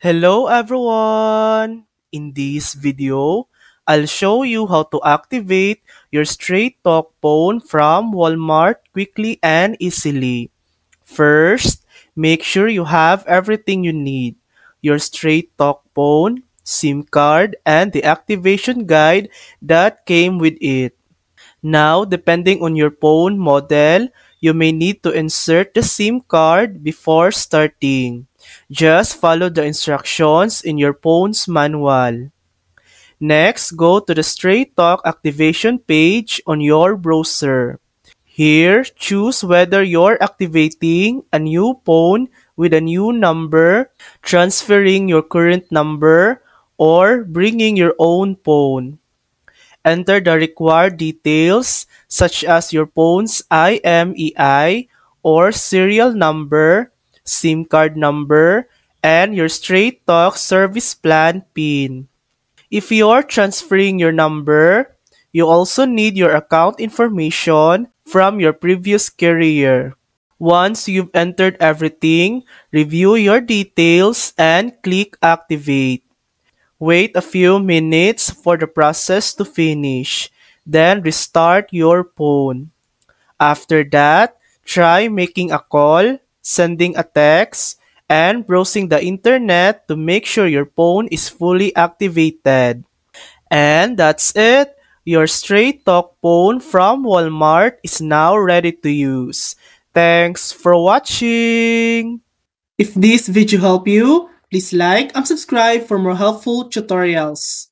Hello everyone! In this video, I'll show you how to activate your Straight Talk phone from Walmart quickly and easily. First, make sure you have everything you need. Your Straight Talk phone, SIM card, and the activation guide that came with it. Now, depending on your phone model, you may need to insert the SIM card before starting. Just follow the instructions in your phone's manual. Next, go to the Straight Talk activation page on your browser. Here, choose whether you're activating a new phone with a new number, transferring your current number, or bringing your own phone. Enter the required details such as your phone's IMEI or serial number, SIM card number, and your Straight Talk service plan PIN. If you're transferring your number, you also need your account information from your previous carrier. Once you've entered everything, review your details and click Activate. Wait a few minutes for the process to finish. Then restart your phone. After that, try making a call, sending a text, and browsing the internet to make sure your phone is fully activated. And that's it. Your Straight Talk phone from Walmart is now ready to use. Thanks for watching! If this video helped you, please like and subscribe for more helpful tutorials.